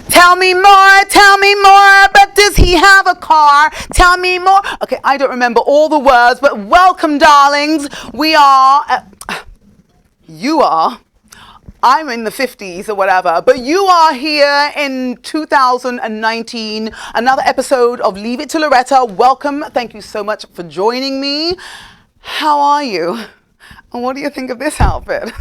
Tell me more, but does he have a car? Tell me more. Okay, I don't remember all the words, but welcome, darlings. We are, you are, I'm in the 50s or whatever, but you are here in 2019, another episode of Leave It to Lauretta. Welcome. Thank you so much for joining me. How are you? And what do you think of this outfit?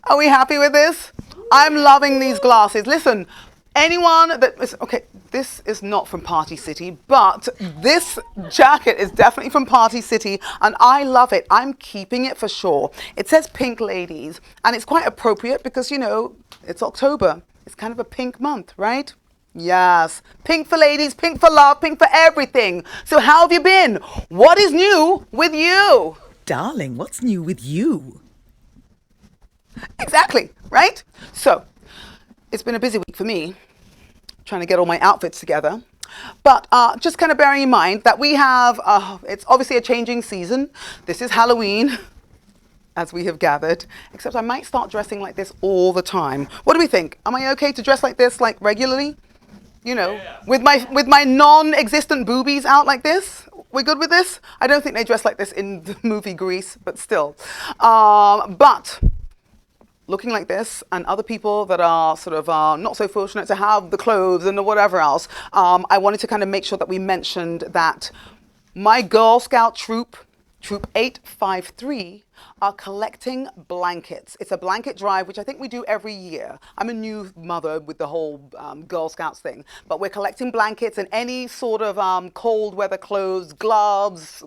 Are we happy with this? I'm loving these glasses. Listen, anyone that is, okay, this is not from Party City, but this jacket is definitely from Party City, and I love it. I'm keeping it for sure. It says Pink Ladies, and it's quite appropriate because, you know, it's October. It's kind of a pink month, right? Yes. Pink for ladies, pink for love, pink for everything. So how have you been? What is new with you? Darling, what's new with you? Exactly, right? So, it's been a busy week for me, trying to get all my outfits together. But just kind of bearing in mind that we have, it's obviously a changing season. This is Halloween, as we have gathered, except I might start dressing like this all the time. What do we think? Am I okay to dress like this, like regularly? You know, with my non-existent boobies out like this? We're good with this? I don't think they dress like this in the movie Grease, but still. But looking like this, and other people that are sort of not so fortunate to have the clothes and the whatever else, I wanted to kind of make sure that we mentioned that my Girl Scout troop, Troop 853, are collecting blankets. It's a blanket drive, which I think we do every year. I'm a new mother with the whole Girl Scouts thing, but we're collecting blankets and any sort of cold weather clothes, gloves,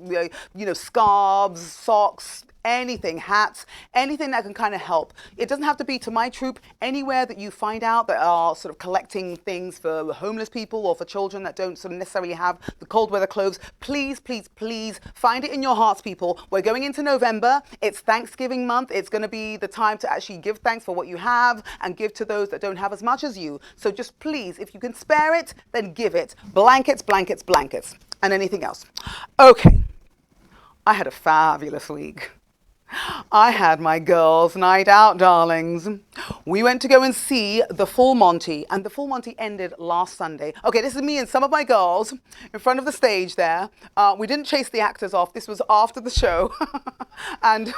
you know, scarves, socks, anything, hats, anything that can kind of help. It doesn't have to be to my troop. Anywhere that you find out that are sort of collecting things for homeless people or for children that don't sort of necessarily have the cold weather clothes, please, please, please find it in your hearts, people. We're going into November. It's Thanksgiving month. It's going to be the time to actually give thanks for what you have and give to those that don't have as much as you. So just please, if you can spare it, then give it. Blankets, blankets, blankets, and anything else. Okay. I had a fabulous week. I had my girls' night out, darlings. We went to go and see The Full Monty, and The Full Monty ended last Sunday. Okay, this is me and some of my girls in front of the stage there. We didn't chase the actors off. This was after the show. And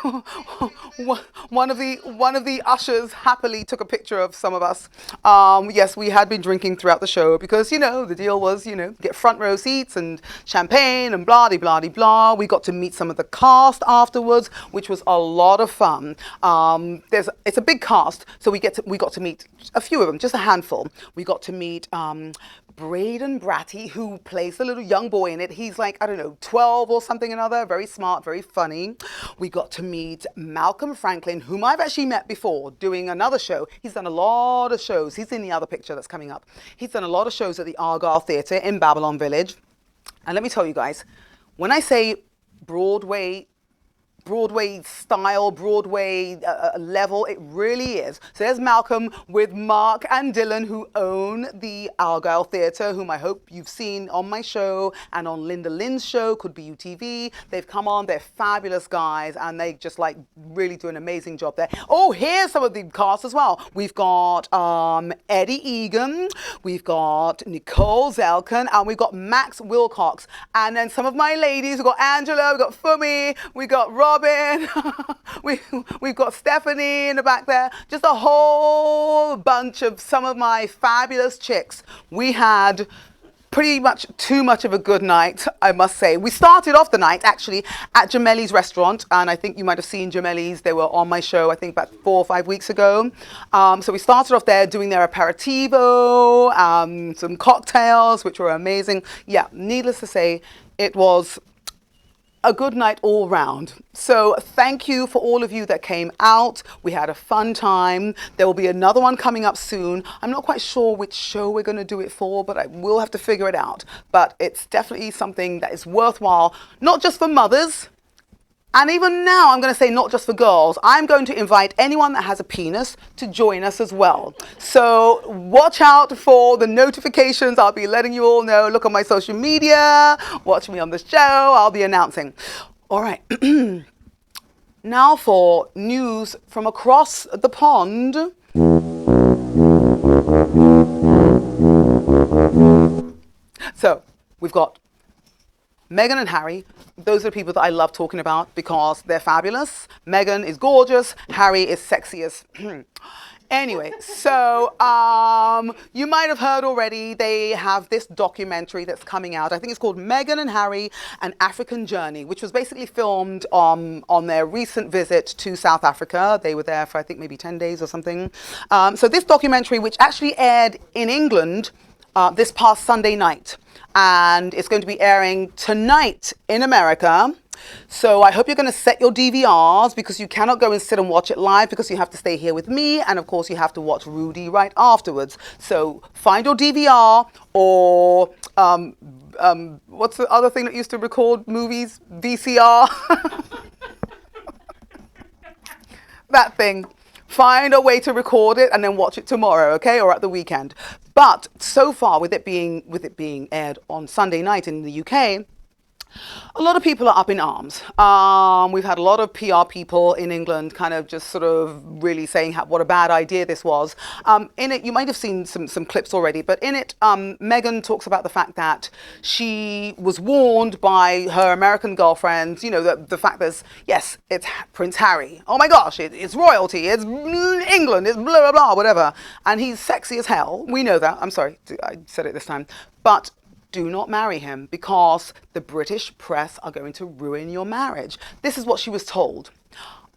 one of the ushers happily took a picture of some of us. Yes, we had been drinking throughout the show because, you know, the deal was, you know, get front row seats and champagne and blah-de-blah-de-blah. We got to meet some of the cast afterwards, which was a lot of fun. It's a big cast, so we got to meet a few of them, just a handful. We got to meet Braden Bratty, who plays the little young boy in it. He's like, I don't know, 12 or something another, very smart, very funny. We got to meet Malcolm Franklin, whom I've actually met before doing another show. He's done a lot of shows. He's in the other picture that's coming up. He's done a lot of shows at the Argyle Theatre in Babylon Village. And let me tell you guys, when I say Broadway style, Broadway level, it really is. So there's Malcolm with Mark and Dylan, who own the Argyle Theatre, whom I hope you've seen on my show and on Linda Lynn's show, Could Be UTV. They've come on, they're fabulous guys, and they just like really do an amazing job there. Oh, here's some of the cast as well. We've got Eddie Egan, we've got Nicole Zelkin, and we've got Max Wilcox. And then some of my ladies, we've got Angela, we've got Fumi, we've got Robin, we've got Stephanie in the back there, just a whole bunch of some of my fabulous chicks. We had pretty much too much of a good night, I must say. We started off the night actually at Gemelli's restaurant, and I think you might have seen Gemelli's. They were on my show, I think about 4 or 5 weeks ago. So we started off there doing their aperitivo, some cocktails, which were amazing. Yeah, needless to say, it was a good night all round. So thank you for all of you that came out. We had a fun time. There will be another one coming up soon. I'm not quite sure which show we're going to do it for, but I will have to figure it out. But it's definitely something that is worthwhile, not just for mothers, and even now I'm going to say not just for girls. I'm going to invite anyone that has a penis to join us as well. So watch out for the notifications. I'll be letting you all know. Look on my social media. Watch me on the show. I'll be announcing. All right. Now for news from across the pond. So we've got Meghan and Harry. Those are the people that I love talking about because they're fabulous. Meghan is gorgeous. Harry is sexy as... Anyway, so you might have heard already, they have this documentary that's coming out. I think it's called Meghan and Harry, An African Journey, which was basically filmed on their recent visit to South Africa. They were there for, I think, maybe 10 days or something. So this documentary, which actually aired in England this past Sunday night, and it's going to be airing tonight in America. So I hope you're going to set your DVRs because you cannot go and sit and watch it live because you have to stay here with me, and of course you have to watch Rudy right afterwards. So find your DVR or what's the other thing that used to record movies? VCR. That thing. Find a way to record it and then watch it tomorrow, okay, or at the weekend. But so far, with it being aired on Sunday night in the UK, a lot of people are up in arms. We've had a lot of PR people in England kind of just sort of really saying what a bad idea this was. In it, you might have seen some clips already, but in it, Meghan talks about the fact that she was warned by her American girlfriends, you know, the fact that, yes, it's Prince Harry. Oh my gosh, it's royalty, it's England, it's blah, blah, blah, whatever. And he's sexy as hell. We know that. I'm sorry, I said it this time. But do not marry him because the British press are going to ruin your marriage. This is what she was told.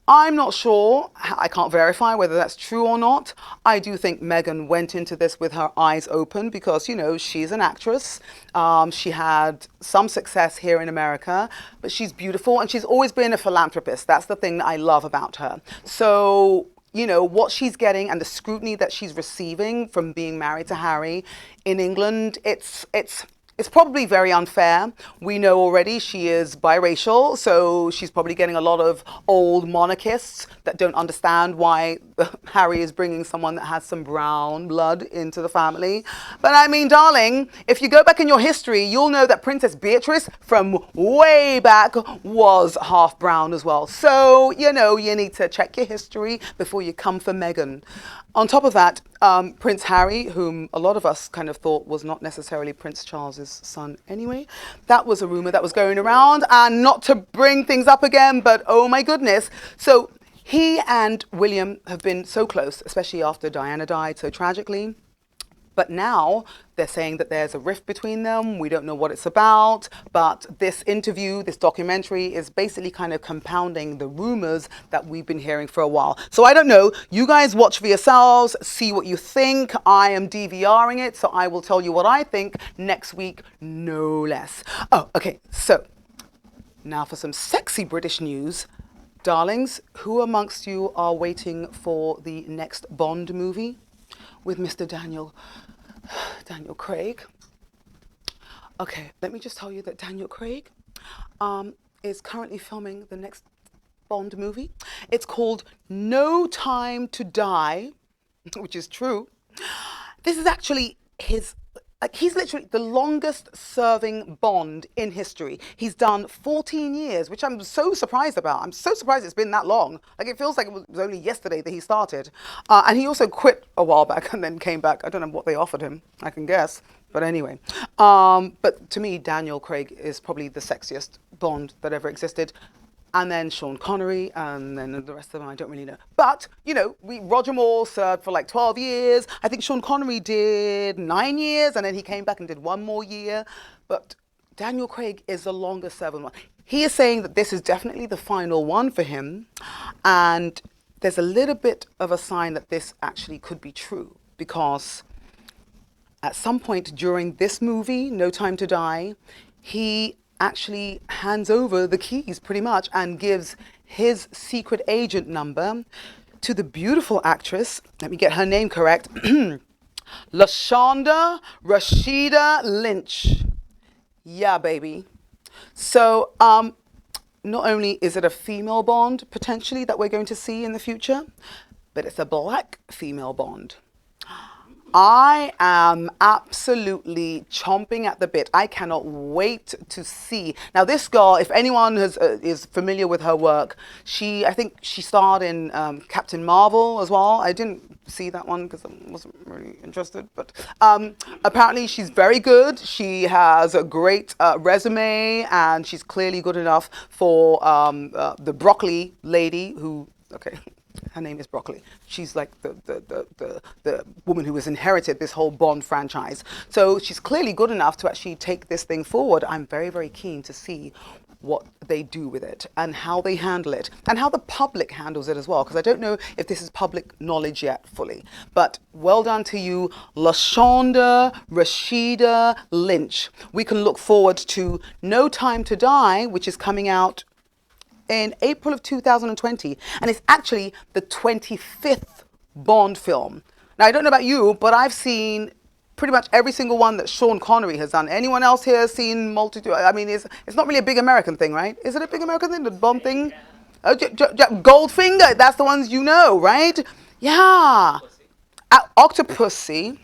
I'm not sure, I can't verify whether that's true or not. I do think Meghan went into this with her eyes open because, you know, she's an actress. She had some success here in America, but she's beautiful and she's always been a philanthropist. That's the thing that I love about her. So, you know, what she's getting and the scrutiny that she's receiving from being married to Harry in England, it's probably very unfair. We know already she is biracial, so she's probably getting a lot of old monarchists that don't understand why Harry is bringing someone that has some brown blood into the family. But I mean, darling, if you go back in your history, you'll know that Princess Beatrice from way back was half brown as well. So, you know, you need to check your history before you come for Meghan. On top of that, Prince Harry, whom a lot of us kind of thought was not necessarily Prince Charles's son anyway, that was a rumor that was going around, and not to bring things up again, but oh my goodness. So he and William have been so close, especially after Diana died so tragically. But now they're saying that there's a rift between them. We don't know what it's about. But this interview, this documentary is basically kind of compounding the rumors that we've been hearing for a while. So I don't know. You guys watch for yourselves, see what you think. I am DVRing it, so I will tell you what I think next week, no less. Oh, okay. So now for some sexy British news. Darlings, who amongst you are waiting for the next Bond movie with Mr. Daniel Craig? Okay, let me just tell you that Daniel Craig is currently filming the next Bond movie. It's called No Time to Die, which is true. This is actually he's literally the longest serving Bond in history. He's done 14 years, which I'm so surprised about. I'm so surprised it's been that long. Like, it feels like it was only yesterday that he started. And he also quit a while back and then came back. I don't know what they offered him, I can guess. But anyway, but to me, Daniel Craig is probably the sexiest Bond that ever existed. And then Sean Connery, and then the rest of them I don't really know. But, you know, Roger Moore served for like 12 years. I think Sean Connery did 9 years, and then he came back and did 1 more year. But Daniel Craig is the longest serving one. He is saying that this is definitely the final one for him. And there's a little bit of a sign that this actually could be true, because at some point during this movie, No Time to Die, he actually hands over the keys pretty much and gives his secret agent number to the beautiful actress, let me get her name correct, Lashonda Rashida Lynch. Yeah, baby. So not only is it a female Bond potentially that we're going to see in the future, but it's a black female Bond. I am absolutely chomping at the bit. I cannot wait to see. Now, this girl, if anyone is familiar with her work, I think she starred in Captain Marvel as well. I didn't see that one because I wasn't really interested, but apparently she's very good. She has a great resume, and she's clearly good enough for the broccoli lady who, okay. Her name is Broccoli. She's like the woman who has inherited this whole Bond franchise. So she's clearly good enough to actually take this thing forward. I'm very, very keen to see what they do with it and how they handle it and how the public handles it as well, because I don't know if this is public knowledge yet fully. But well done to you, LaShonda Rashida Lynch. We can look forward to No Time to Die, which is coming out in April of 2020, and it's actually the 25th Bond film. Now, I don't know about you, but I've seen pretty much every single one that Sean Connery has done. Anyone else here seen multitude? I mean, it's not really a big American thing, right? Is it a big American thing, the Bond thing? Oh, Goldfinger, that's the ones you know, right? Yeah. Octopussy.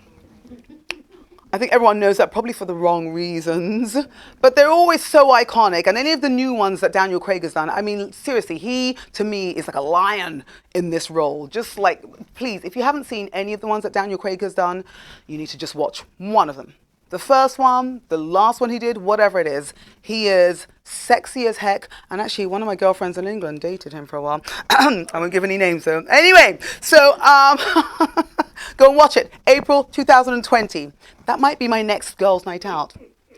I think everyone knows that probably for the wrong reasons, but they're always so iconic. And any of the new ones that Daniel Craig has done, I mean, seriously, he, to me, is like a lion in this role. Just like, please, if you haven't seen any of the ones that Daniel Craig has done, you need to just watch one of them. The first one, the last one he did, whatever it is, he is sexy as heck. And actually, one of my girlfriends in England dated him for a while. I won't give any names, though. Anyway, so go and watch it. April 2020. That might be my next girls' night out.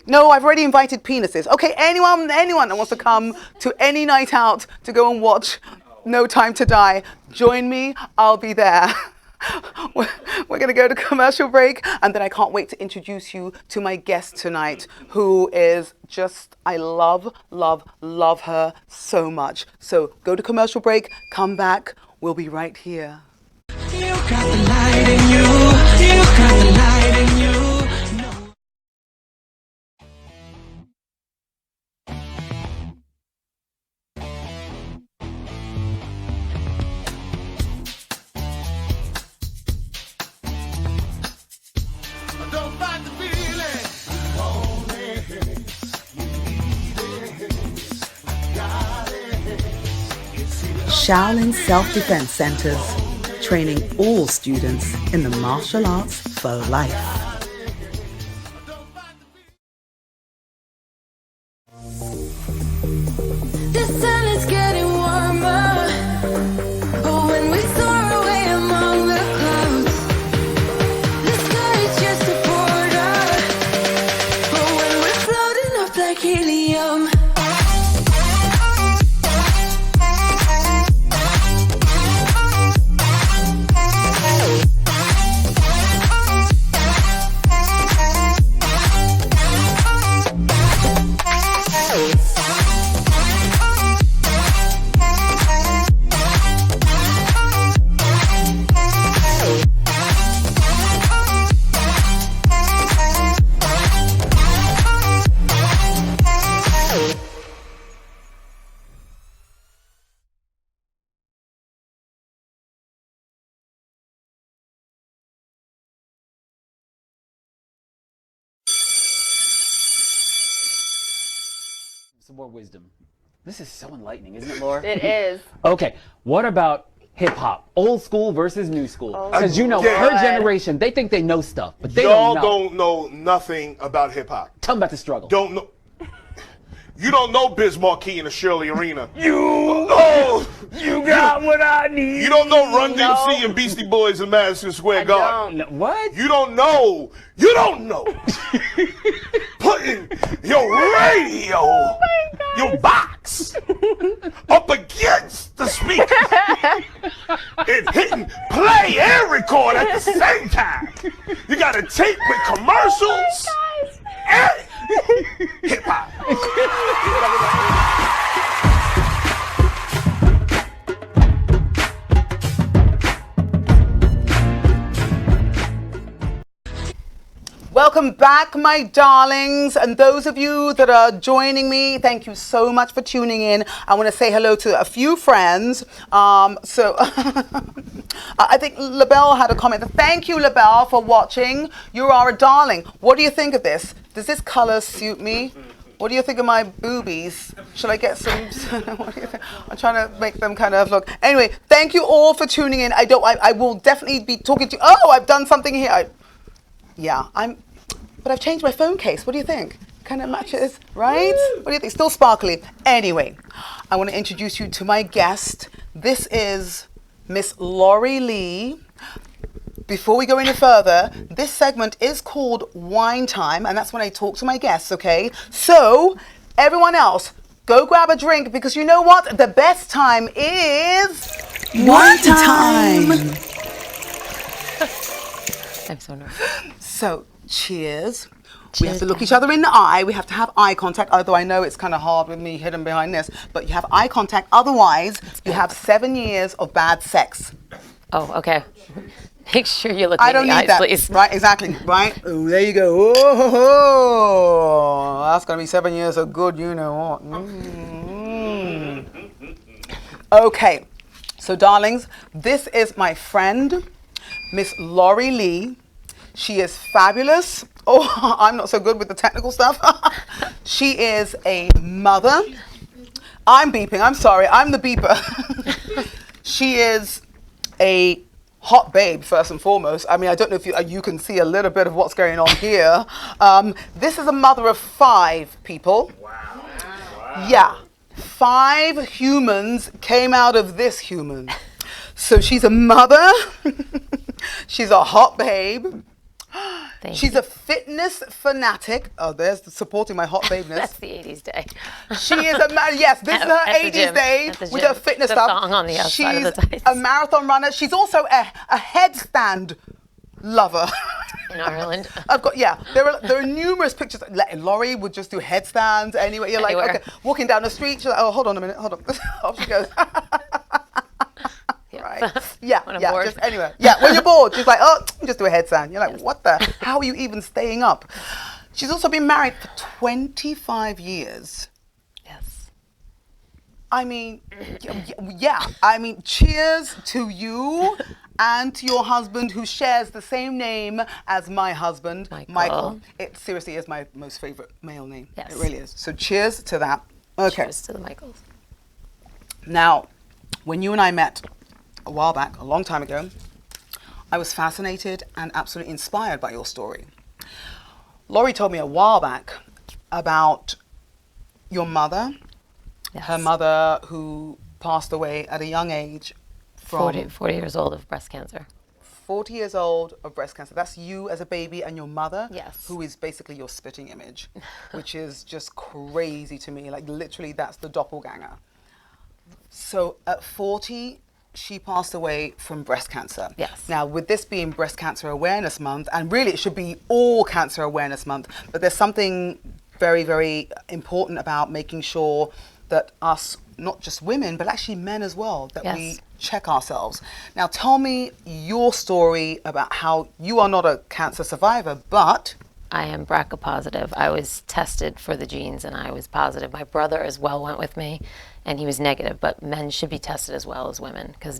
No, I've already invited penises. Okay, anyone that wants to come to any night out to go and watch No Time to Die, join me. I'll be there. We're going to go to commercial break, and then I can't wait to introduce you to my guest tonight, who is just, I love her so much. So go to commercial break, come back, we'll be right here. You got the light in you, you got the light in you. Shaolin Self-Defense Centers, training all students in the martial arts for life. The sun is getting warmer, but when we soar away among the clouds, the sky is just a border, but when we're floating up like helium. Some more wisdom. This is so enlightening, isn't it, Laura? It is. Okay, what about hip hop? Old school versus new school? Because Oh, her God. generation, they think they know stuff, but they Y'all don't know. don't know nothing about hip hop. Tell them about the struggle. Don't know. You don't know Biz Markie and the Shirley Arena. You got what I need. You don't know Run DMC and Beastie Boys in Madison Square Garden. No, what? You don't know. You don't know. Putting your radio, your box, up against the speaker and hitting play and record at the same time. You got a tape with commercials and hip hop. Welcome back, my darlings. And those of you that are joining me, thank you so much for tuning in. I want to say hello to a few friends. So I think LaBelle had a comment. Thank you, LaBelle, for watching. You are a darling. What do you think of this? Does this color suit me? What do you think of my boobies? Should I get some? What do you think? I'm trying to make them kind of look. Anyway, thank you all for tuning in. I will definitely be talking to you. Oh, I've done something here. But I've changed my phone case. What do you think? Kind of matches, right? What do you think? Still sparkly. Anyway, I want to introduce you to my guest. This is Miss Laurie Lee. Before we go any further, this segment is called Wine Time, and that's when I talk to my guests, okay? So, everyone else, go grab a drink, because you know what? The best time is... Wine time! I'm so nervous. So, cheers. We have to look each other in the eye. We have to have eye contact, although I know it's kind of hard with me hidden behind this, but you have eye contact. Otherwise, you have 7 years of bad sex. Oh, okay. Make sure you look I me don't in the need eyes, that. please. Right, exactly. Right. Oh, there you go. Oh, that's going to be 7 years of good, you know what. Okay. So, darlings, this is my friend, Miss Laurie Lee. She is fabulous. Oh, I'm not so good with the technical stuff. She is a mother. I'm beeping. I'm sorry. I'm the beeper. She is a hot babe, first and foremost. I mean, I don't know if you can see a little bit of what's going on here. This is a mother of 5 people. Wow. Yeah. 5 humans came out of this human. So she's a mother. She's a hot babe. She's a fitness fanatic. Oh, there's supporting my hot babeness. That's the 80s day. She is a yes. This is her 80s day with her fitness the stuff. Thong on the outside She's of the tights. a marathon runner. She's also a headstand lover. In Ireland. I've got There are numerous pictures. Laurie would just do headstands anyway. You're Anywhere. like, okay, walking down the street. She's like, oh, hold on a minute, hold on. Off she goes. Right. Yeah, When I'm yeah, bored. just anywhere. Yeah, when you're bored, she's like, oh, just do a headstand. You're like, what the? How are you even staying up? She's also been married for 25 years. Yes. I mean, yeah. I mean, cheers to you and to your husband, who shares the same name as my husband, Michael. It seriously is my most favorite male name. Yes. It really is. So cheers to that. Okay. Cheers to the Michaels. Now, when you and I met a while back, a long time ago, I was fascinated and absolutely inspired by your story. Laurie told me a while back about your mother, Yes. her mother who passed away at a young age from 40 years old of breast cancer. 40 years old of breast cancer. That's you as a baby and your mother, Yes. who is basically your spitting image, which is just crazy to me. Like, literally, that's the doppelganger. So at 40, she passed away from breast cancer. Yes. Now, with this being Breast Cancer Awareness Month, and really it should be all Cancer Awareness Month, but there's something very, very important about making sure that us, not just women, but actually men as well, that we Yes. check ourselves. Now, tell me your story about how you are not a cancer survivor, but... I am BRCA positive. I was tested for the genes and I was positive. My brother as well went with me and he was negative, but men should be tested as well as women because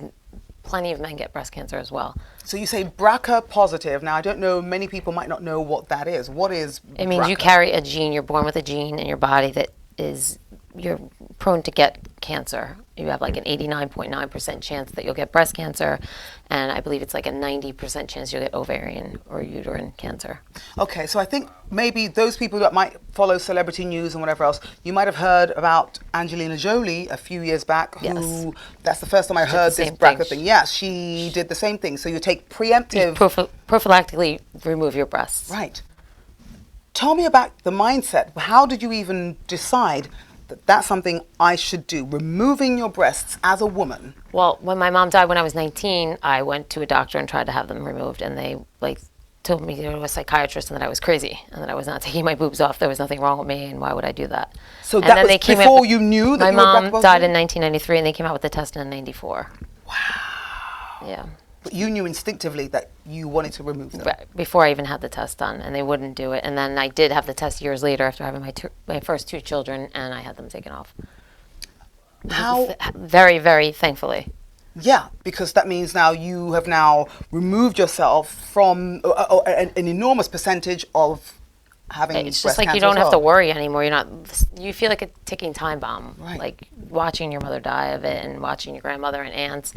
plenty of men get breast cancer as well. So you say BRCA positive. Now, I don't know, many people might not know what that is. What is It means you BRCA? carry a gene, you're born with a gene in your body that is, you're prone to get cancer. You have like an 89.9% chance that you'll get breast cancer, and I believe it's like a 90% chance you'll get ovarian or uterine cancer. Okay, so I think maybe those people that might follow celebrity news and whatever else, you might have heard about Angelina Jolie a few years back, who, Yes. that's the first time I She did heard the this same BRCA thing. thing. Yes, she did the same thing. So you take preemptive... Prophylactically remove your breasts. Right. Tell me about the mindset. How did you even decide that that's something I should do, removing your breasts as a woman? Well, when my mom died when I was 19, I went to a doctor and tried to have them removed, and they like told me to go to a psychiatrist and that I was crazy and that I was not taking my boobs off. There was nothing wrong with me, and why would I do that? So And that then was they came before up, you knew that my you were mom BRCA died positive? in 1993, and they came out with the test in '94. Wow. Yeah. But you knew instinctively that you wanted to remove them. Right, before I even had the test done, and they wouldn't do it. And then I did have the test years later after having my first 2 children, and I had them taken off. How? Very, very thankfully. Yeah, because that means now you have now removed yourself from an enormous percentage of having It's breast just like you cancer don't as have to well. worry anymore. You feel like a ticking time bomb. Right. Like watching your mother die of it and watching your grandmother and aunts.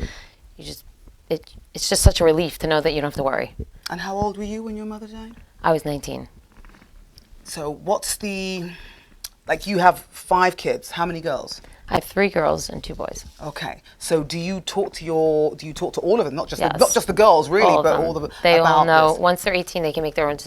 It's just such a relief to know that you don't have to worry. And how old were you when your mother died? I was 19. So what's like you have 5 kids. How many girls? I have 3 girls and 2 boys. Okay. So do you talk to all of them, not just Yes. not just the girls really, All of but them. all the They all about know. this? Once they're 18, they can make their own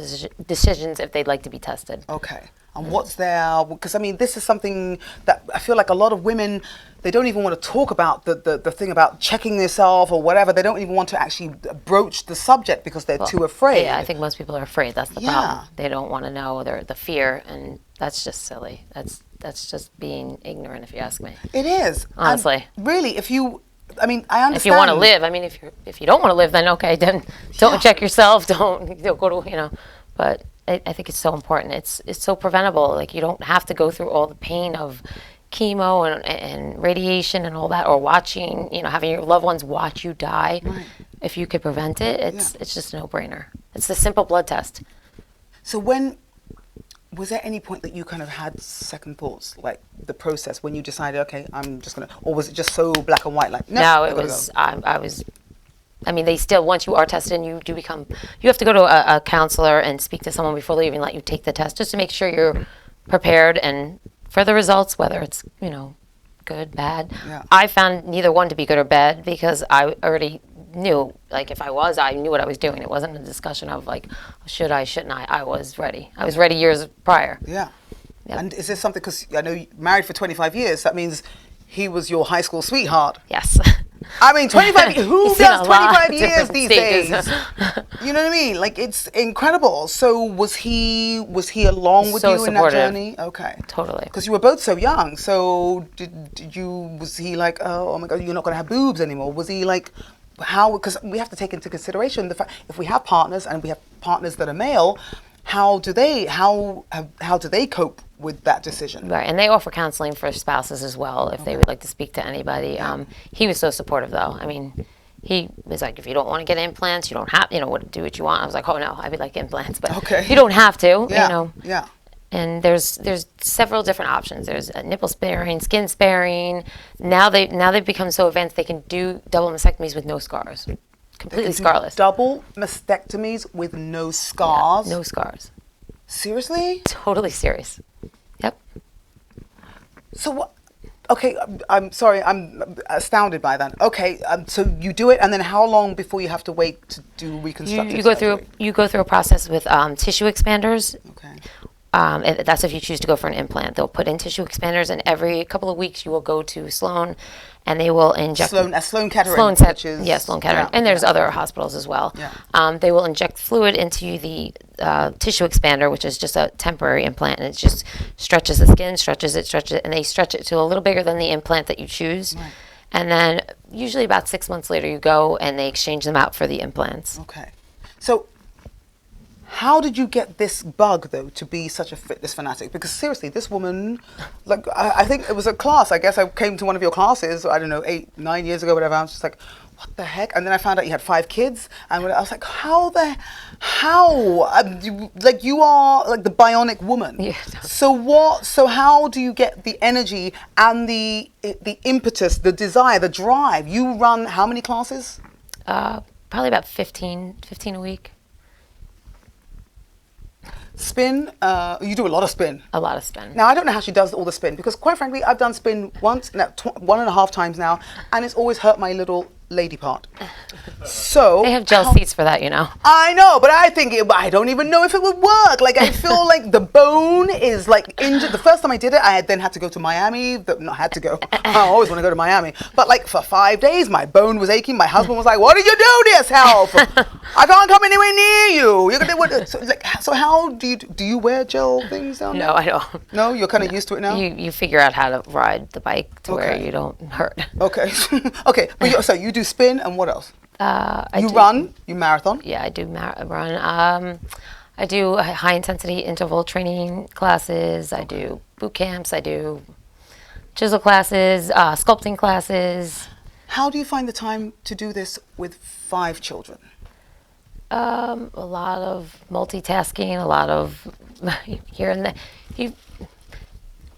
decisions if they'd like to be tested. Okay. And what's their, because I mean, this is something that I feel like a lot of women, they don't even want to talk about the thing about checking yourself or whatever. They don't even want to actually broach the subject because they're too afraid. Yeah, I think most people are afraid. That's the Yeah. problem. They don't want to know the fear, and that's just silly. That's just being ignorant, if you ask me. It is. Honestly. And really, I mean, I understand. If you want to live, I mean, if you don't want to live, then okay, then don't check yourself. Don't go to But I think it's so important. It's so preventable. Like you don't have to go through all the pain of chemo and radiation and all that, or watching, having your loved ones watch you die. Right. If you could prevent it, it's just a no-brainer. It's a simple blood test. So was there any point that you kind of had second thoughts, like the process when you decided, okay, I'm just gonna, or was it just so black and white, like No, I it gotta was. go? I mean, they still, once you are tested, and you have to go to a counselor and speak to someone before they even let you take the test, just to make sure you're prepared and for the results, whether it's good, bad. Yeah. I found neither one to be good or bad because I already knew, like if I knew what I was doing. It wasn't a discussion of like, should I, shouldn't I? I was ready. I was ready years prior. Yeah. Yep. And is this something, because I know you married for 25 years, that means he was your high school sweetheart. Yes. I mean, 25, who You've seen does a lot 25 of years different these stages. days? You know what I mean? Like, it's incredible. So was he along with So you in that supportive. journey? Okay. Totally. Because you were both so young. So was he like, oh my God, you're not going to have boobs anymore? Was he like, how, because we have to take into consideration the fact, if we have partners and we have partners that are male, how do they cope with that decision? Right, and they offer counseling for spouses as well if they would like to speak to anybody. He was so supportive, though. I mean, he was like, if you don't want to get implants, you don't have, do what you want. I was like, oh no, I would like implants, but Okay. you don't have to, Yeah. Yeah. And there's several different options. There's a nipple sparing, skin sparing. Now they've become so advanced they can do double mastectomies with no scars, completely scarless. Double mastectomies with no scars? No scars. Seriously? Totally serious. Yep. So what? Okay, I'm sorry, I'm astounded by that. Okay, so you do it, and then how long before you have to wait to do reconstructive surgery? You go through a process with tissue expanders. Okay. And that's if you choose to go for an implant. They'll put in tissue expanders, and every couple of weeks you will go to Sloan, and they will inject. Sloan Kettering. Sloan Sloan Kettering, and there's other hospitals as well. Yeah. They will inject fluid into the tissue expander, which is just a temporary implant, and it just stretches the skin, stretches it, and they stretch it to a little bigger than the implant that you choose. Right. And then usually about 6 months later, you go and they exchange them out for the implants. Okay. So how did you get this bug, though, to be such a fitness fanatic? Because seriously, this woman, like, I think it was a class. I guess I came to one of your classes, I don't know, 8, 9 years ago, whatever. I was just like, what the heck? And then I found out you had 5 kids. And I was like, how? You are like the bionic woman. Yeah. So how do you get the energy and the impetus, the desire, the drive? You run how many classes? Probably about 15 a week. Spin, you do a lot of spin. A lot of spin. Now, I don't know how she does all the spin, because quite frankly, I've done spin once, 1.5 times now, and it's always hurt my little lady part. So They have gel seats for that, I know, but I don't even know if it would work. Like, I feel like the bone is like injured. The first time I did it, I then had to go to Miami. Not had to go. I always want to go to Miami. But like for 5 days, my bone was aching. My husband was like, "What did you do to yourself? I can't come anywhere near you. You're gonna what?" So how do you wear gel things down there? No, I don't. No, you're kind of used to it now. You figure out how to ride the bike to where Okay. you don't hurt. Okay, okay. But so you do spin, and what else? You run, you marathon. Yeah, I do run. I do high intensity interval training classes. I do boot camps. I do chisel classes, sculpting classes. How do you find the time to do this with 5 children? A lot of multitasking, a lot of here and there.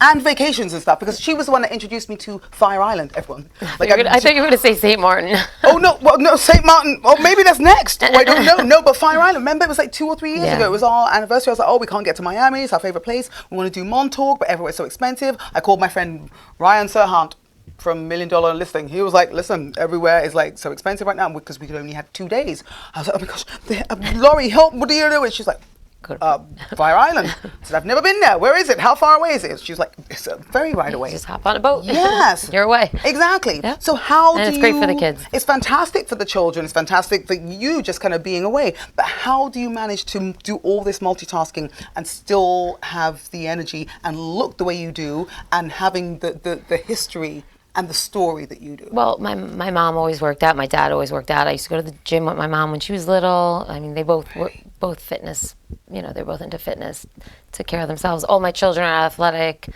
And vacations and stuff, because she was the one that introduced me to Fire Island, everyone. Like, I thought you were going to say St. Martin. Oh, no, well, no, St. Martin. Oh, maybe that's next. Oh, I don't know. No, but Fire Island. Remember, it was like 2 or 3 years ago. It was our anniversary. I was like, oh, we can't get to Miami. It's our favorite place. We want to do Montauk, but everywhere's so expensive. I called my friend Ryan Serhant from $1 Million Listing. He was like, listen, everywhere is like so expensive right now because we could only have 2 days. I was like, oh my gosh, Laurie, help, what do you do? And she's like, Fire Island. I said, I've never been there. Where is it? How far away is it? She was like, it's very right away. Just hop on a boat. Yes. You're away. Exactly. Yeah. So how And do it's great for the kids. It's fantastic for the children. It's fantastic for you just kind of being away. But how do you manage to do all this multitasking and still have the energy and look the way you do and having the history and the story that you do? Well, my mom always worked out. My dad always worked out. I used to go to the gym with my mom when she was little. I mean, they both were both fitness. You know, they're both into fitness. Took care of themselves. All my children are athletic.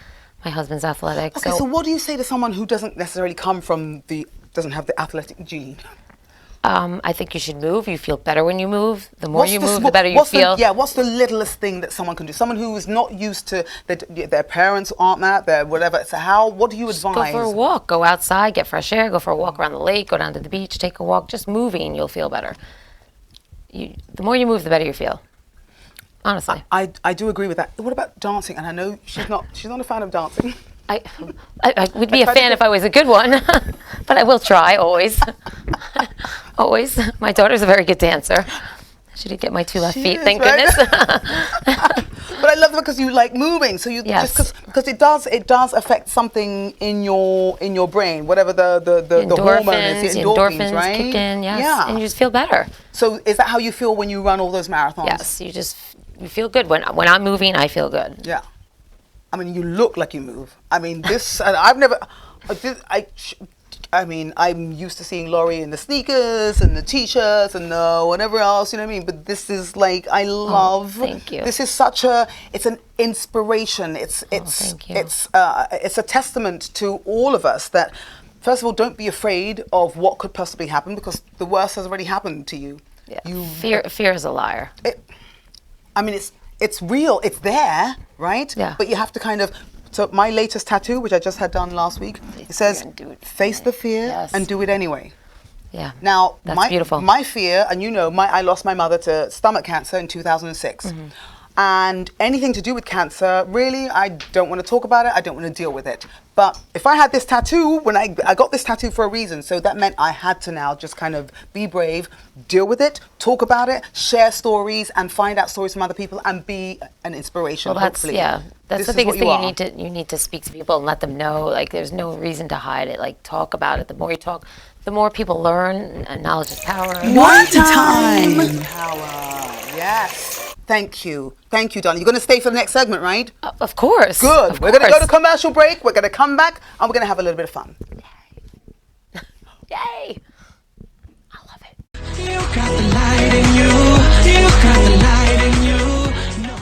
My husband's athletic. Okay, so what do you say to someone who doesn't necessarily doesn't have the athletic gene? I think you should move. You feel better when you move. The more you move, the better you feel. What's the littlest thing that someone can do? Someone who is not used to their parents aren't that, their whatever. So what do you advise? Go for a walk. Go outside, get fresh air. Go for a walk around the lake. Go down to the beach. Take a walk. Just moving, you'll feel better. The more you move, the better you feel. Honestly, I do agree with that. What about dancing? And I know she's not a fan of dancing. I would be a fan if I was a good one, but I will try always. Always. My daughter's a very good dancer. She did get my 2 left She feet, is, thank right? goodness. But I love it because you like moving, so you Yes. just because it does affect something in your brain, whatever the hormone is, the endorphins, right? kick in, yes, Yeah. and you just feel better. So is that how you feel when you run all those marathons? Yes, you feel good when I'm moving. I feel good. Yeah. I mean, you look like you move. I mean, this I've never. I mean, I'm used to seeing Laurie in the sneakers and the t-shirts and whatever else, you know what I mean? But this is like, I love. Thank you. This is it's an inspiration. Thank you. It's a testament to all of us that, first of all, don't be afraid of what could possibly happen because the worst has already happened to you. Yeah. Fear is a liar. I mean, it's real. It's there, right? Yeah. But you have to kind of. So my latest tattoo, which I just had done last week, it says, "Face the fear Yes. and do it anyway." Yeah. Now, That's beautiful. My fear, and I lost my mother to stomach cancer in 2006. Mm-hmm. And anything to do with cancer, really, I don't want to talk about it. I don't want to deal with it. But if I had this tattoo, when I got this tattoo for a reason, so that meant I had to now just kind of be brave, deal with it, talk about it, share stories, and find out stories from other people, and be an inspiration. Well, hopefully. that's the biggest thing. You need to speak to people and let them know. Like, there's no reason to hide it. Like, talk about it. The more you talk, the more people learn. And knowledge is power. One time. Power. Yes. Thank you, darling. You're going to stay for the next segment, right? Of course. Good. Of We're going to go course. to commercial break. We're going to come back, and we're going to have a little bit of fun. Yay! I love it. You got the light in you. You got the light in you. No.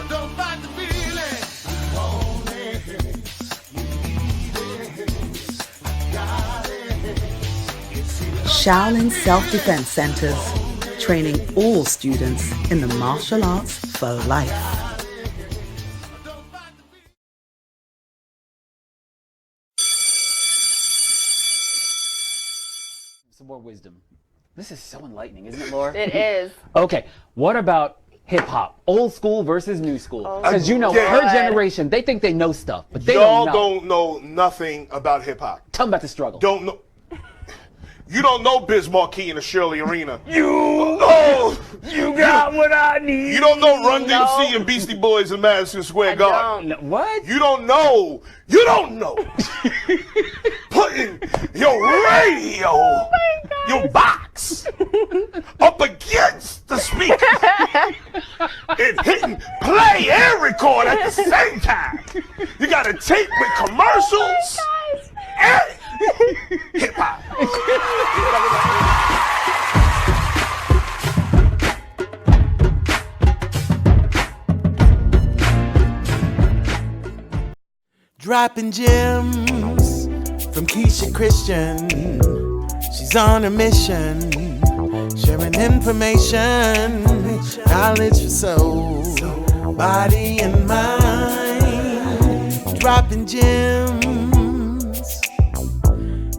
Don't fight the feeling. Shaolin Self-Defense Centers, training all students in the martial arts for life. Some more wisdom. This is so enlightening, isn't it, Laura? It is. Okay, what about hip hop? Old school versus new school. Because Yeah. her generation, they think they know stuff, but they Y'all don't know. don't know nothing about hip hop. Tell them about the struggle. Don't know. You don't know Biz Markie and the Shirley Arena. You got what I need. You don't know Run DMC and Beastie Boys in Madison Square Garden. What? You don't know. You don't know. Putting your radio, your box, up against record at the same time. You got a tape with commercials and hip hop. Dropping gems from Keisha Christian. She's on a mission, sharing information, knowledge for soul, body and mind. Dropping gems,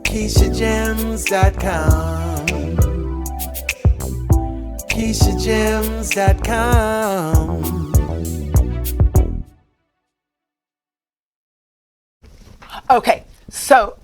KeishaGems.com, KeishaGems.com. Okay, so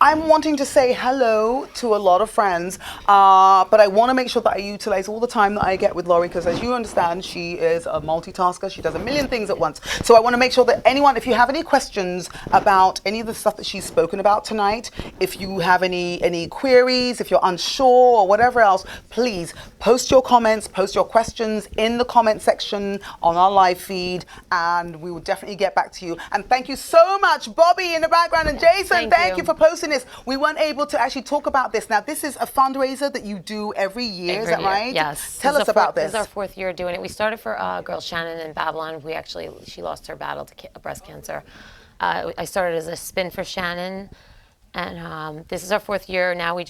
I'm wanting to say hello to a lot of friends, but I want to make sure that I utilize all the time that I get with Laurie, because as you understand, she is a multitasker. She does a million things at once. So I want to make sure that anyone, if you have any questions about any of the stuff that she's spoken about tonight, if you have any queries, if you're unsure or whatever else, please post your comments, post your questions in the comment section on our live feed, and we will definitely get back to you. And thank you so much, Bobby in the background, and Jason, thank you for posting this. We weren't able to actually talk about this. Now, this is a fundraiser that you do every year, is that right? Yes. Tell us about this. This is our 4th year doing it. We started for girl Shannon in Babylon. She lost her battle to breast cancer. I started as a spin for Shannon, and this is our 4th year. Now we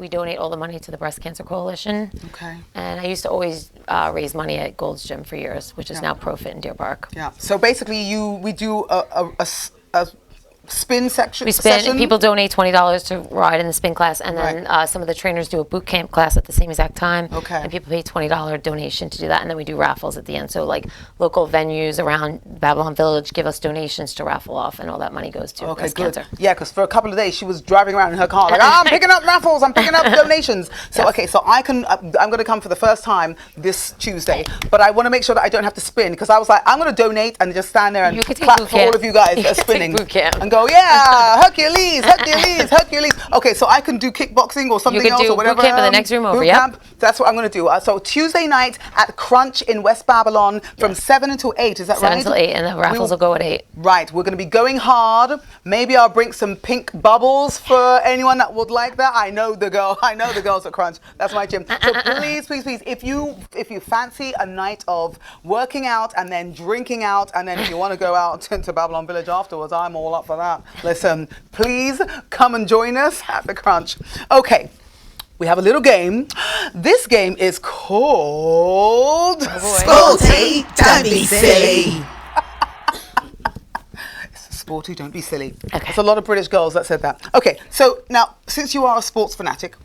donate all the money to the Breast Cancer Coalition. Okay. And I used to always raise money at Gold's Gym for years, which is now Profit in Deer Park. Yeah. So basically, we do a spin section. We spin. Session. People donate $20 to ride in the spin class, and then some of the trainers do a boot camp class at the same exact time. Okay. And people pay $20 donation to do that, and then we do raffles at the end. So like local venues around Babylon Village give us donations to raffle off, and all that money goes to breast cancer. Yeah, because for a couple of days she was driving around in her car like, I'm picking up raffles, I'm picking up donations. So Yes. so I'm going to come for the first time this Tuesday, but I want to make sure that I don't have to spin, because I was like, I'm going to donate and just stand there and You could take clap boot for all camp. of you guys You that are could take spinning boot camp. and go, yeah, Hercules, Hercules, Hercules. Okay, so I can do kickboxing or something could else do or whatever. boot camp in the next room over, boot yep. camp. That's what I'm going to do. So Tuesday night at Crunch in West Babylon from 7 until 8. Is that 7 right? until 8, and the raffles will go at 8. Right, we're going to be going hard. Maybe I'll bring some pink bubbles for anyone that would like that. I know the girls at Crunch. That's my gym. So please, if you fancy a night of working out and then drinking out, and then if you want to go out to Babylon Village afterwards, I'm all up for that. Listen, please come and join us at the Crunch. Okay. We have a little game. This game is called Sporty, don't be silly. Sporty, don't be silly. Okay. There's a lot of British girls that said that. Okay, so now, since you are a sports fanatic,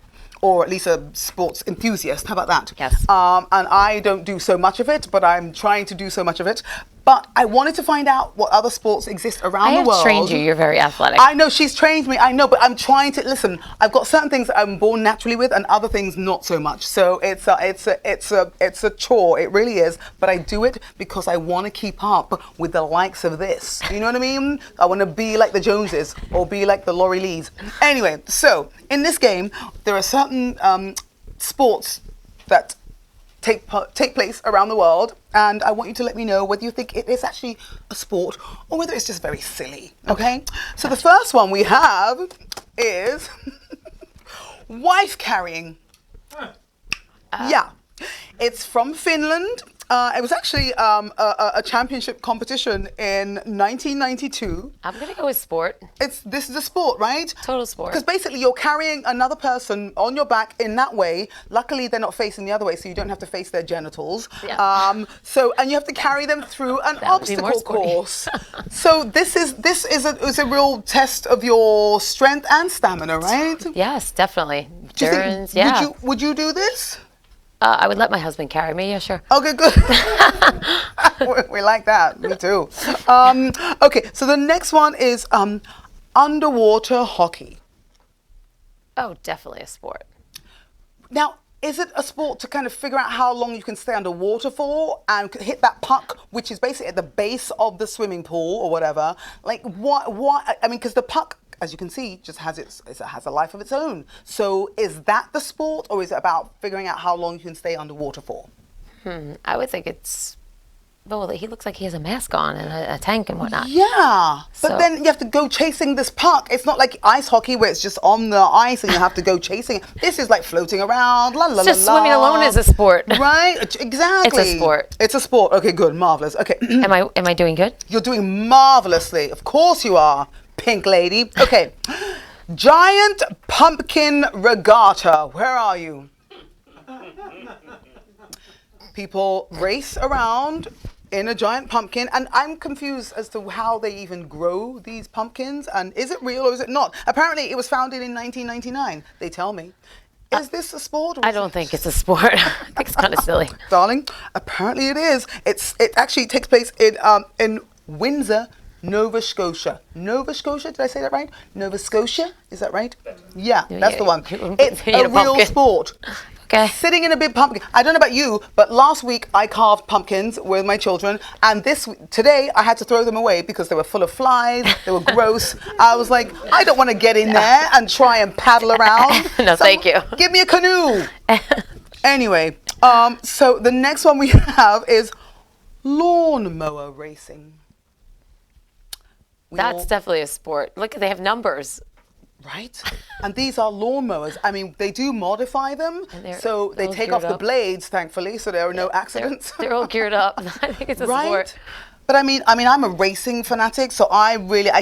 or at least a sports enthusiast, how about that? Yes. And I don't do so much of it, but I'm trying to do so much of it. But I wanted to find out what other sports exist around the world. I have trained you. You're very athletic. I know she's trained me. I know, but I'm trying to listen. I've got certain things that I'm born naturally with, and other things not so much. So it's a chore. It really is. But I do it because I want to keep up with the likes of this. You know what I mean? I want to be like the Joneses or be like the Laurie Lees. Anyway, so in this game, there are certain sports that take place around the world, and I want you to let me know whether you think it is actually a sport or whether it's just very silly. Okay? So the first one we have is wife carrying. Yeah. It's from Finland. It was actually a championship competition in 1992. I'm going to go with sport. This is a sport, right? Total sport. Because basically you're carrying another person on your back in that way. Luckily they're not facing the other way, so you don't have to face their genitals. Yeah. And you have to carry them through an That would be more obstacle sporty. course. So this is a real test of your strength and stamina, right? Yes, definitely. Do you think- Endurance, yeah. Would you do this? I would let my husband carry me, yeah, sure. Okay, good. we like that. Me too. Okay, so the next one is underwater hockey. Oh, definitely a sport. Now, is it a sport to kind of figure out how long you can stay underwater for and hit that puck, which is basically at the base of the swimming pool or whatever? Like, what? I mean, because the puck, as you can see, just has a life of its own. So is that the sport, or is it about figuring out how long you can stay underwater for? I would think it's. Well, he looks like he has a mask on and a tank and whatnot. Yeah, but So- then you have to go chasing this puck. It's not like ice hockey where it's just on the ice and you have to go chasing it. This is like floating around. La la la. It's just la. swimming alone is a sport. Right? Exactly. It's a sport. It's a sport. Okay, good, marvelous. Okay, Am I doing good? you're doing marvelously. Of course you are, pink lady. Okay, giant pumpkin regatta. Where are you? People race around in a giant pumpkin, and I'm confused as to how they even grow these pumpkins, and is it real or is it not? Apparently it was founded in 1999, they tell me. Is this a sport? Or I is don't it- think it's a sport. I think it's kind of silly. Darling, apparently it is. It actually takes place in Windsor, Nova Scotia. Nova Scotia, did I say that right? Nova Scotia, is that right? Yeah, that's the one. It's You ate a a real pumpkin. sport. Okay. Sitting in a big pumpkin. I don't know about you, but last week I carved pumpkins with my children, and today I had to throw them away because they were full of flies. They were gross. I was like, I don't want to get in there and try and paddle around. No, thank you. Give me a canoe. Anyway, so the next one we have is lawnmower racing. We That's all- definitely a sport. Look, they have numbers. Right? And these are lawnmowers. I mean, they do modify them, And they're so they all take geared off the up. blades, thankfully, so there are no accidents. They're all geared up. I think it's a Right? sport. But I mean, I'm a racing fanatic, so I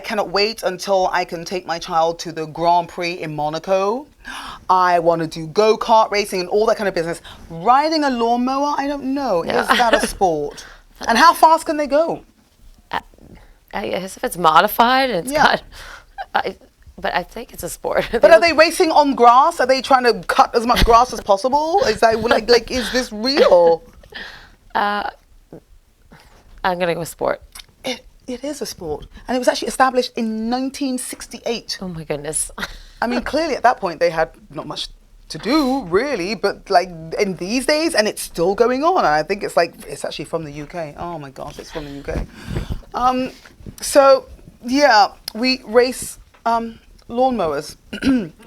cannot wait until I can take my child to the Grand Prix in Monaco. I want to do go-kart racing and all that kind of business. Riding a lawnmower, I don't know. Is that a sport? And how fast can they go? I guess if it's modified and it's Yeah. got. But I think it's a sport. But are they racing on grass? Are they trying to cut as much grass as possible? Is that like is this real? I'm gonna go sport. It is a sport, and it was actually established in 1968. Oh my goodness. I mean, clearly at that point they had not much to do, really, but like in these days, and it's still going on. And I think it's actually from the UK. Oh my gosh, it's from the UK. So yeah, we race lawnmowers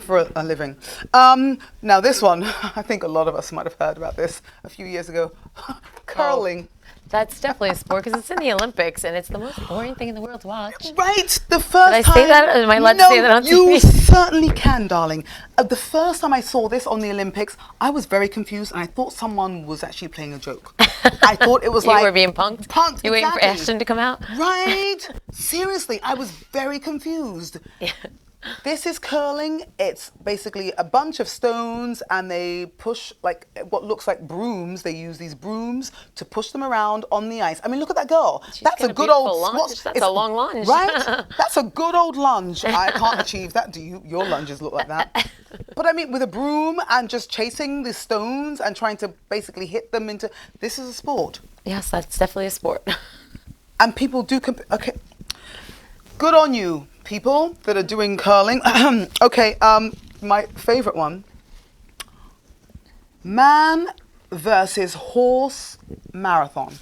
for a living. Now this one, I think a lot of us might have heard about this a few years ago. Curling. That's definitely a sport because it's in the Olympics and it's the most boring thing in the world to watch. Right, the first Did I time. say that? Am I allowed to say that on you TV? certainly can, darling. The first time I saw this on the Olympics, I was very confused, and I thought someone was actually playing a joke. I thought it was You like were being punked? Punked. You waiting for exactly. Ashton to come out? Right. Seriously, I was very confused. This is curling. It's basically a bunch of stones, and they push like what looks like brooms. They use these brooms to push them around on the ice. I mean, look at that girl. That's got a a good beautiful old lunge. That's a long lunge. right? That's a good old lunge. I can't achieve that. Do you? Your lunges look like that. But I mean, with a broom and just chasing the stones and trying to basically hit them into. This is a sport, Yes, that's definitely a sport. and people do. Okay. Good on you, people that are doing curling. Okay, my favorite one. Man versus horse marathon.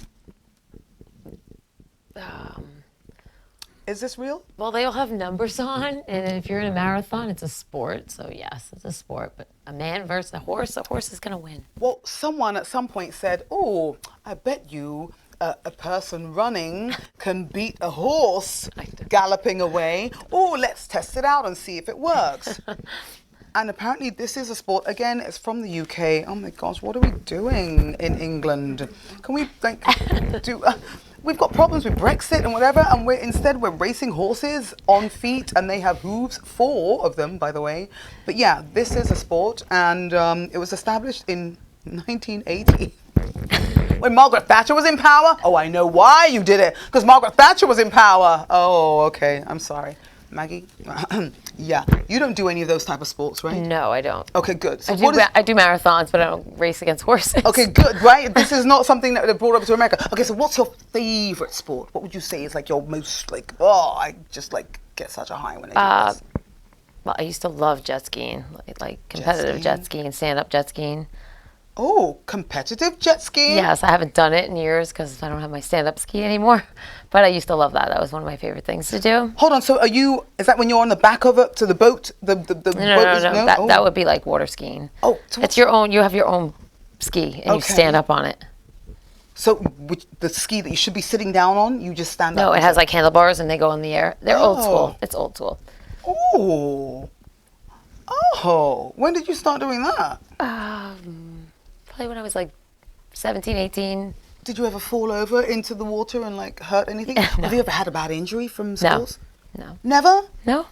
Is this real? Well, they all have numbers on, and if you're in a marathon, it's a sport. So yes, it's a sport. But a man versus a horse is going to win. Well, someone at some point said, "Oh, I bet you a person running can beat a horse galloping away. Oh, let's test it out and see if it works." And apparently this is a sport. Again, it's from the UK. Oh my gosh, what are we doing in England? Can we do... we've got problems with Brexit and whatever, and we're racing horses on feet, and they have hooves, 4 of them, by the way. But yeah, this is a sport, and it was established in 1980. When Margaret Thatcher was in power? Oh, I know why you did it. Because Margaret Thatcher was in power. Oh, okay. I'm sorry. Maggie? Yeah. You don't do any of those type of sports, right? No, I don't. Okay, good. So I do marathons, but I don't race against horses. Okay, good, right? This is not something that they brought over to America. Okay, so what's your favorite sport? What would you say is like your most I just get such a high when I do this. Well, I used to love jet skiing, like competitive jet skiing, stand-up jet skiing. Oh, competitive jet skiing? Yes, I haven't done it in years because I don't have my stand-up ski anymore. But I used to love that. That was one of my favorite things to do. Hold on, so is that when you're on the back of it to the boat? The boat is, No. Oh. That would be like water skiing. Oh, so It's your own. You have your own ski and you Okay. stand up on it. So the ski that you should be sitting down on, you just stand up? No, it and has sit? like handlebars and they go in the air. They're old school. It's old school. Oh. Oh. When did you start doing that? Probably when I was like 17, 18. Did you ever fall over into the water and like hurt anything? Have you ever had a bad injury from schools? No. Never? No?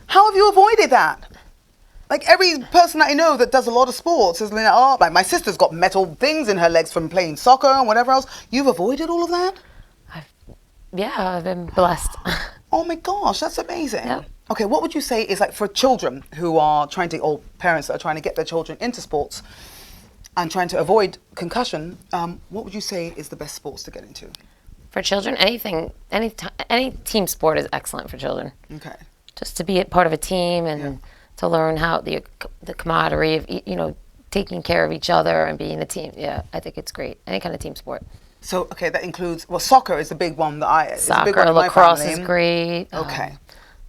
How have you avoided that? Like every person that I know that does a lot of sports is like, oh, like my sister's got metal things in her legs from playing soccer and whatever else. You've avoided all of that? Yeah, I've been blessed. Oh my gosh, that's amazing. Yeah. Okay, what would you say is like for children who are trying to, or parents that are trying to get their children into sports and trying to avoid concussion, what would you say is the best sports to get into? For children, any team sport is excellent for children. Okay. Just to be a part of a team and to learn how the camaraderie of, taking care of each other and being a team. Yeah, I think it's great. Any kind of team sport. So, okay, that includes, well, soccer is the big one that is a big one Soccer, in my lacrosse family. is great. Okay.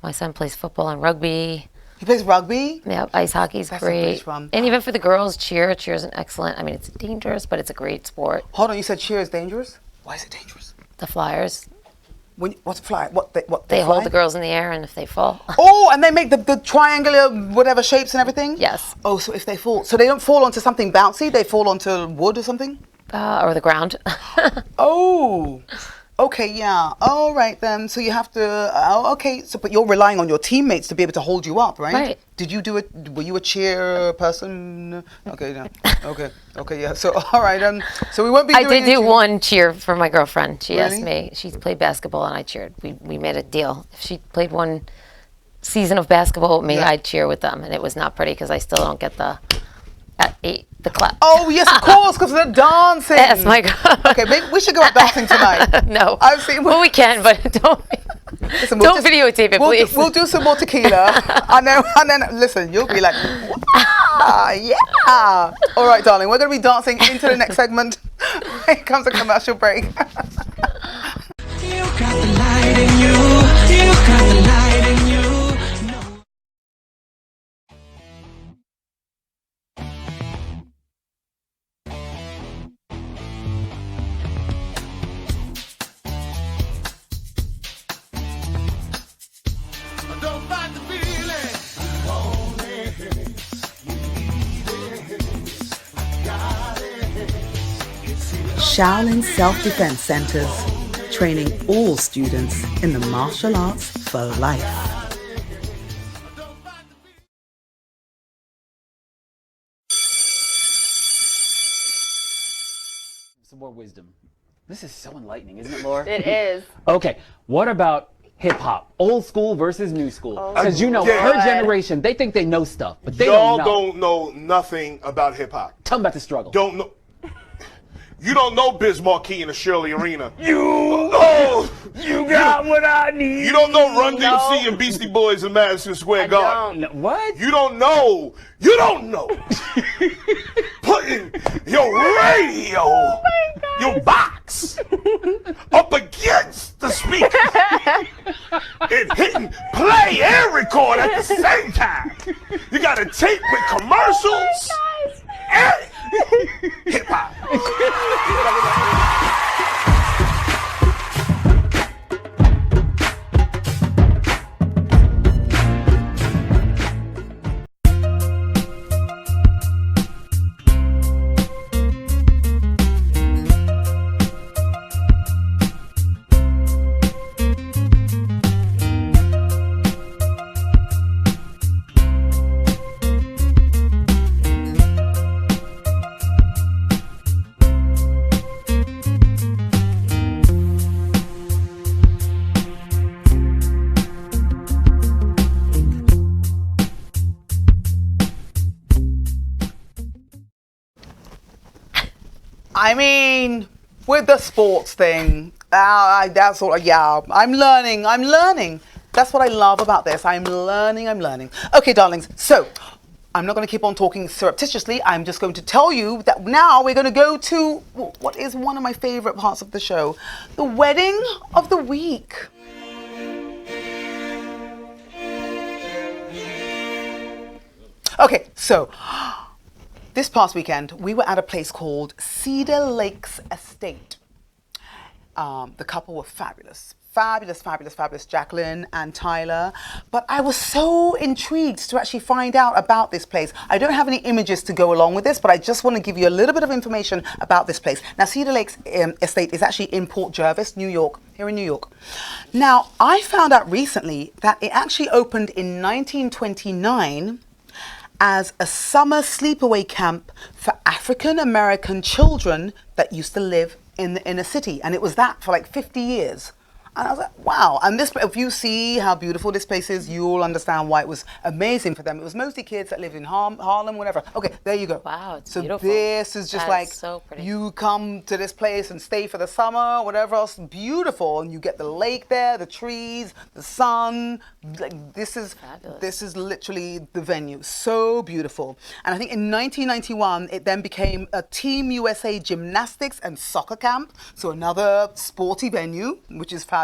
My son plays football and rugby. He plays rugby? Yeah, ice hockey's That's a great. great one. And even for the girls, cheer's an excellent. I mean, it's dangerous, but it's a great sport. Hold on, you said cheer is dangerous? Why is it dangerous? The Flyers, What's fly? What they hold fly? the girls in the air, and if they fall, Oh, and they make the triangular whatever shapes and everything? yes, Oh, so if they fall, so they don't fall onto something bouncy, they fall onto wood or something? or the ground. Oh, okay, yeah. All right then. So you have to. Oh, okay. So, but you're relying on your teammates to be able to hold you up, right? Right. Did you do it? Were you a cheer person? Okay, yeah. Okay, yeah. So, all right. So we won't be. I doing did do any- one cheer for my girlfriend. She asked Really? me. She played basketball, and I cheered. We made a deal. If she played one season of basketball with me, Yeah. I'd cheer with them, and it was not pretty because I still don't get the clap. Oh yes, of course, because they're dancing. Yes, my God. Okay, maybe we should go out dancing tonight. No. I've seen. Well, we can, but don't. Listen, Don't videotape it, please. We'll do some more tequila. and then listen, you'll be like, yeah. All right, darling, we're going to be dancing into the next segment. Here comes a commercial break. You got the light in you. You got the light in you. No. Don't fight the feeling. Want it. You need it. Got it. Shaolin Self-Defense Centers, training all students in the martial arts for life. Some more wisdom. This is so enlightening, isn't it, Laura? It is. Okay, what about hip hop? Old school versus new school. Because Yeah. her generation, they think they know stuff, but they Y'all don't know. don't know nothing about hip hop. Tell them about the struggle. Don't know. You don't know Biz Markie and the Shirley Arena. You got what I need. You don't know Run DMC and Beastie Boys in Madison Square Garden. No, what? You don't know. You don't know. Putting your radio, your box, up against the speaker and hitting play and record at the same time. You got a tape with commercials and hip hop. I mean, with the sports thing, that's all. Yeah, I'm learning. That's what I love about this. I'm learning. Okay, darlings. So, I'm not going to keep on talking surreptitiously. I'm just going to tell you that now we're going to go to what is one of my favorite parts of the show, the wedding of the week. Okay, so this past weekend, we were at a place called Cedar Lakes Estate. The couple were fabulous. Fabulous, fabulous, fabulous, Jacqueline and Tyler. But I was so intrigued to actually find out about this place. I don't have any images to go along with this, but I just want to give you a little bit of information about this place. Now, Cedar Lakes Estate is actually in Port Jervis, New York, here in New York. Now, I found out recently that it actually opened in 1929 as a summer sleepaway camp for African American children that used to live in the inner city. And it was that for like 50 years. And I was like, wow. And this, if you see how beautiful this place is, you'll understand why it was amazing for them. It was mostly kids that lived in Harlem, whatever. Okay, there you go. Wow, it's so beautiful. this is just That like, is so pretty. you come to this place and stay for the summer, whatever else, beautiful. And you get the lake there, the trees, the sun. Like, this is literally the venue. So beautiful. And I think in 1991, it then became a Team USA gymnastics and soccer camp. So another sporty venue, which is fabulous.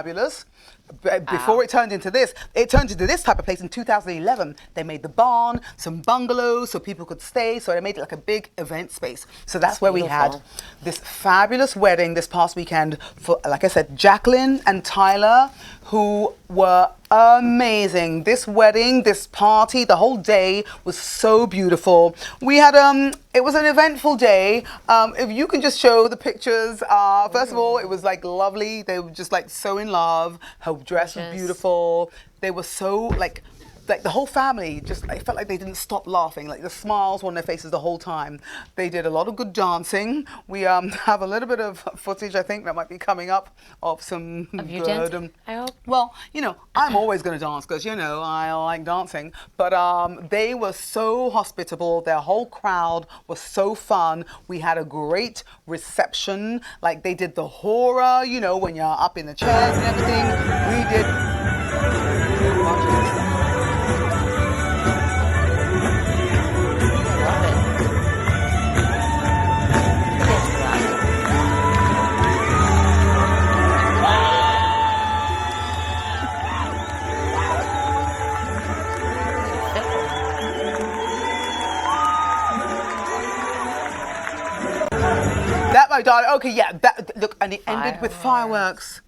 Before it turned into this type of place in 2011. They made the barn, some bungalows so people could stay. So they made it like a big event space. So that's where we had this fabulous wedding this past weekend for, like I said, Jacqueline and Tyler, who were amazing. This wedding, this party, the whole day was so beautiful. We had it was an eventful day. If you can just show the pictures, first of all, it was like lovely. They were just like so in love. Her dress was beautiful. They were so like the whole family, just I felt like they didn't stop laughing. Like the smiles were on their faces the whole time. They did a lot of good dancing. We have a little bit of footage, I think, that might be coming up of some Of you good. dancing, I hope? Well, you know, I'm always going to dance because, you know, I like dancing. But they were so hospitable. Their whole crowd was so fun. We had a great reception. Like they did the horror, you know, when you're up in the chairs and everything. We did a bunch of good stuff. That, my darling. Okay, yeah. That, look, and it ended with fireworks.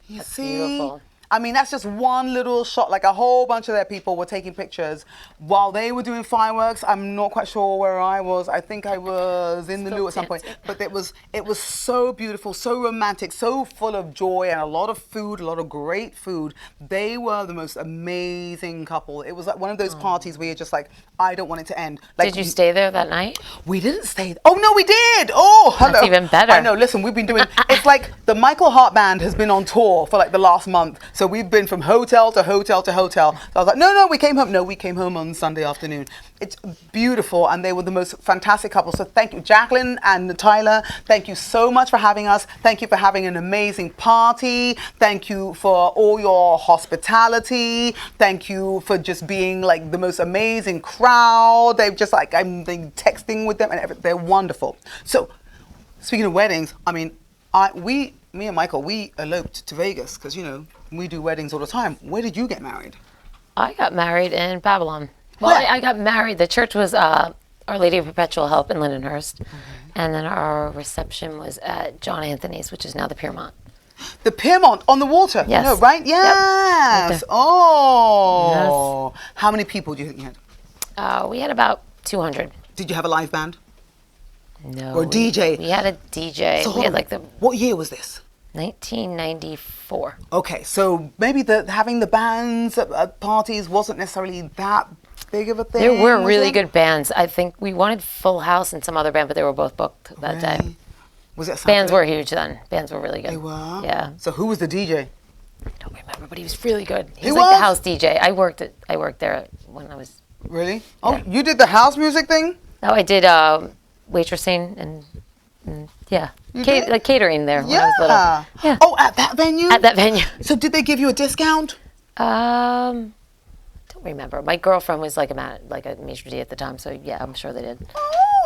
You see? Beautiful. I mean, that's just one little shot. Like a whole bunch of their people were taking pictures while they were doing fireworks. I'm not quite sure where I was. I think I was in the loo at some point. But it was so beautiful, so romantic, so full of joy, and a lot of food, a lot of great food. They were the most amazing couple. It was like one of those parties where you're just like, I don't want it to end. Like, Did you stay there that night? We didn't stay. Oh no, we did. Oh, hello. That's even better. I know. Listen, we've been doing. It's like the Michael Hart Band has been on tour for like the last month. So we've been from hotel to hotel to hotel. So I was like, no, we came home. No, we came home on Sunday afternoon. It's beautiful, and they were the most fantastic couple. So thank you, Jacqueline and Tyler. Thank you so much for having us. Thank you for having an amazing party. Thank you for all your hospitality. Thank you for just being like the most amazing crowd. They've just like, I'm texting with them and everything. They're wonderful. So speaking of weddings, I mean, me and Michael, we eloped to Vegas because, you know, we do weddings all the time. Where did you get married? I got married in Babylon. Well, I got married. The church was Our Lady of Perpetual Help in Lindenhurst. And then our reception was at John Anthony's, which is now the Piermont. The Piermont on the water? Yes. No, right? Yes. Right there. Oh. Yes. How many people do you think you had? We had about 200. Did you have a live band? No. Or a DJ? We had a DJ. So We had like the what year was this? 1994. Okay, so maybe having the bands at parties wasn't necessarily that big of a thing. There were was really it? good bands. I think we wanted Full House and some other band, but they were both booked that day. Really? Was it Bands Saturday? were huge then. Bands were really good. They were? Yeah. So who was the DJ? I don't remember, but he was really good. He He was like was? the house DJ. I worked there when I was. Really? Oh, Yeah. you did the house music thing? No, I did waitressing and yeah, like catering there when I was little. Yeah. Oh, at that venue? At that venue. So did they give you a discount? Don't remember. My girlfriend was like a maitre d' at the time, so yeah, I'm sure they did.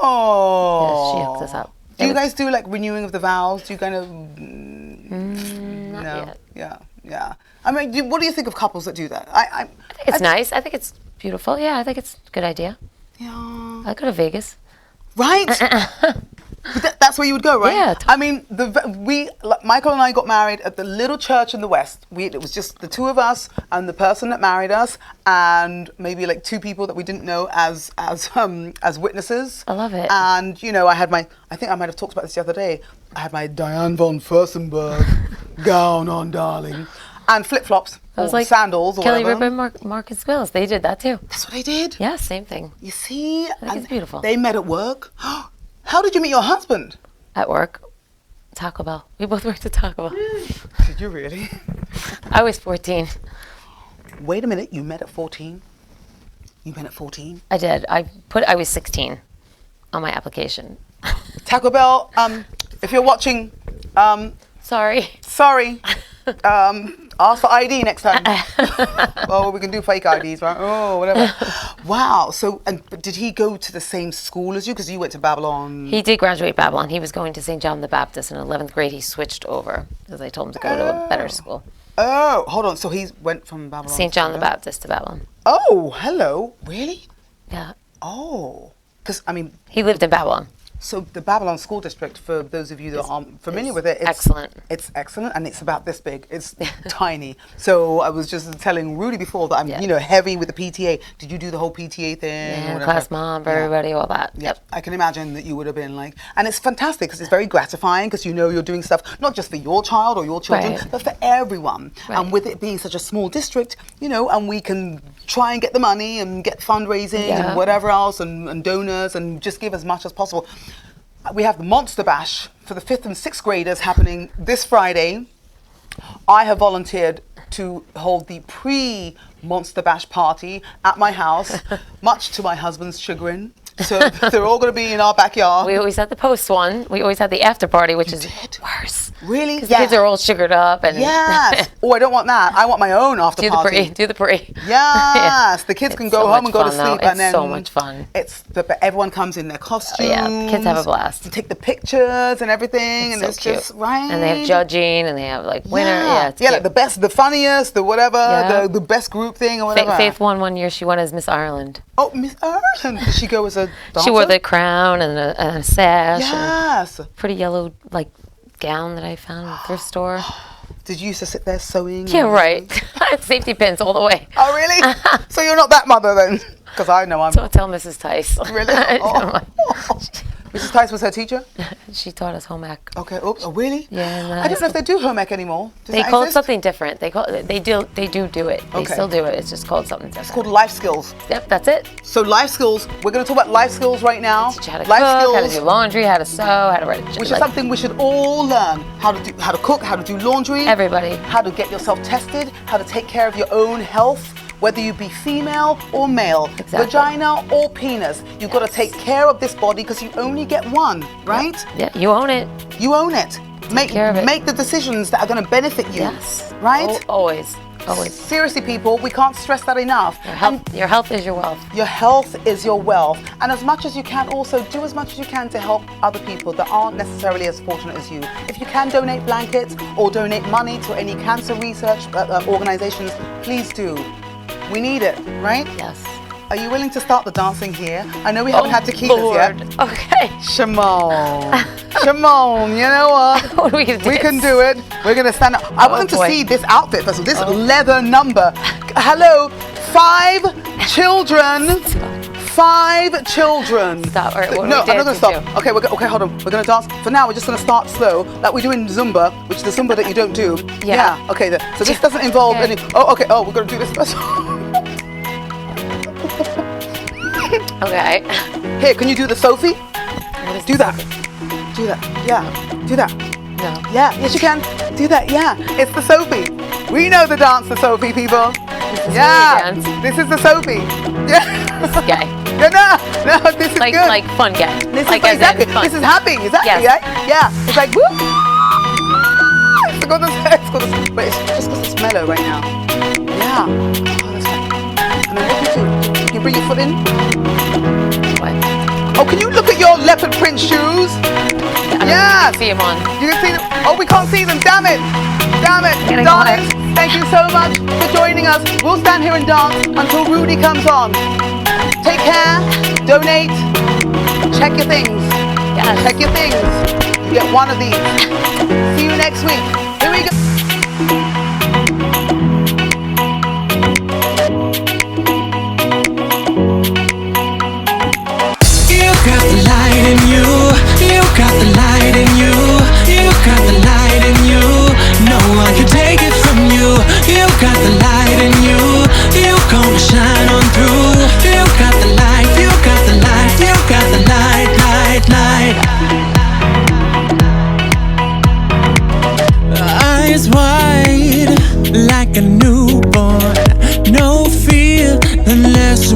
Oh. She hooked us up. Do you guys do like renewing of the vows? Do you kind of? Not No. yet. Yeah. I mean, what do you think of couples that do that? I think it's nice. I think it's beautiful. Yeah, I think it's a good idea. Yeah. I go to Vegas. Right? But that's where you would go, right? Yeah, I mean, Michael and I got married at the little church in the West. It was just the two of us and the person that married us, and maybe like two people that we didn't know as witnesses. I love it. And you know, I think I might have talked about this the other day. I had my Diane von Furstenberg gown on, darling, and flip flops. I was or like sandals or Kelly whatever. Ripa and Marcus Bills. They did that too. That's what they did. Yeah, same thing. You see, think it's beautiful. They met at work. How did you meet your husband? At work, Taco Bell. We both worked at Taco Bell. Did you really? I was 14. Wait a minute, you met at 14? You met at 14? I did. I was 16 on my application. Taco Bell, if you're watching, Sorry. sorry. Ask for ID next time. Oh, we can do fake IDs, right? Oh, whatever. Wow. So, but did he go to the same school as you? Because you went to Babylon. He did graduate Babylon. He was going to St. John the Baptist. In 11th grade, he switched over because I told him to go to a better school. Oh, hold on. So he went from Babylon. St. John the Baptist to Babylon. Oh, hello. Really? Yeah. Oh. Because, I mean, He lived in Babylon. so the Babylon School District, for those of you that aren't familiar with it, it's excellent. It's excellent, and it's about this big. It's tiny. So I was just telling Rudy before that I'm, heavy with the PTA. Did you do the whole PTA thing? or Yeah, whatever? class mom for everybody, all that. Yep. I can imagine that you would have been like, and it's fantastic because it's very gratifying because you're doing stuff not just for your child or your children, Right. but for everyone. Right. And with it being such a small district, and we can try and get the money and get fundraising Yeah. and whatever else and donors and just give as much as possible. We have the Monster Bash for the 5th and 6th graders happening this Friday. I have volunteered to hold the pre-Monster Bash party at my house, much to my husband's chagrin. So they're all going to be in our backyard. We always had the post one. We always had the after party, which is worse. Really? Because the kids are all sugared up. And Yes. Oh, I don't want that. I want my own after do the party. pre. Do the pre. Yes. The kids can It's go so home much and go to fun, though. sleep, and It's then so much fun. But everyone comes in their costumes. Yeah, the kids have a blast. And take the pictures and everything, and so it's cute. just right. And they have judging, and they have like winner. Yeah, it's like cute. the best, the funniest, the whatever, Yeah. the best group thing or whatever. Faith won one year. She won as Miss Ireland. Oh, Miss Ireland. Did she go as a dancer? She wore the crown and a sash. Yes. And pretty yellow gown that I found in a thrift store. Did you used to sit there sewing? Yeah, and- right. I had safety pins all the way. Oh, really? So you're not that mother then? Because I know I'm. Don't tell Mrs. Tice. Really? Oh. Mrs. Tice was her teacher? She taught us home ec. Okay. Oops. Oh, really? Yeah, in I don't know if they do home ec anymore. Does They that call it exist? something different. They do do it. They Okay. still do it. It's just called something different. It's called life skills. Yep, that's it. So life skills. We're going to talk about life skills right now. Teach you how to Life cook, how to skills, do laundry, how to sew, how to write a which is something we should all learn. How to cook, how to do laundry. Everybody. How to get yourself tested. How to take care of your own health. Whether you be female or male, Exactly. vagina or penis, you've got to take care of this body because you only get one, right? Yeah, you own it. You own it. Make care of it. make the decisions that are going to benefit you. Yes. Right? Always. Always. Seriously, people, we can't stress that enough. Your health is your wealth. Your health is your wealth. And as much as you can, also do as much as you can to help other people that aren't necessarily as fortunate as you. If you can donate blankets or donate money to any cancer research organizations, please do. We need it, right? Yes. Are you willing to start the dancing here? I know we haven't had tequilas Lord. yet. Okay. Shimon. Shimon, you know what? What are we gonna do? We can do it. We're going to stand up. I want them to boy. see this outfit first. This leather number. Hello, 5 children. 5 children. Stop. All right, what No, are we I'm not going to dancing stop. Okay, okay, hold on. We're going to dance. For now, we're just going to start slow, like we do in Zumba, which is the Zumba that you don't do. Yeah. Okay. So this doesn't involve Okay. any. Oh, okay. Oh, we're going to do this first. Okay. Here, can you do the Sophie? What is Do this? that. Do that. Yeah. Do that. No. Yeah. Yes, you can. Do that. Yeah. It's the Sophie. We know the dance, the Sophie, people. Yeah. dance. This is the Sophie. Yeah. This is gay. No, this is Like good. like fun gay. This like is as in exactly. fun. This is happy. Exactly. Yes. Yeah. Yeah. It's like woo. It's got this, but it's just because it's mellow right now. Yeah. Oh, that's fine. And then what do you do? Can you bring your foot in? What? Oh, can you look at your leopard print shoes? Yes. See him on. You can see them. Oh, we can't see them. Damn it. Damn it. Gonna go Darlings, thank you so much for joining us. We'll stand here and dance until Rudy comes on. Take care. Donate. Check your things. Yes. Check your things. You get one of these. See you next week. Here we go. You got the light in you. You got the light in you. You got the light in you. No one can take it from you. You got the light in you. You gonna shine on through. You got the light. You got the light. You got the light, light, light. Eyes wide like a newborn. No fear unless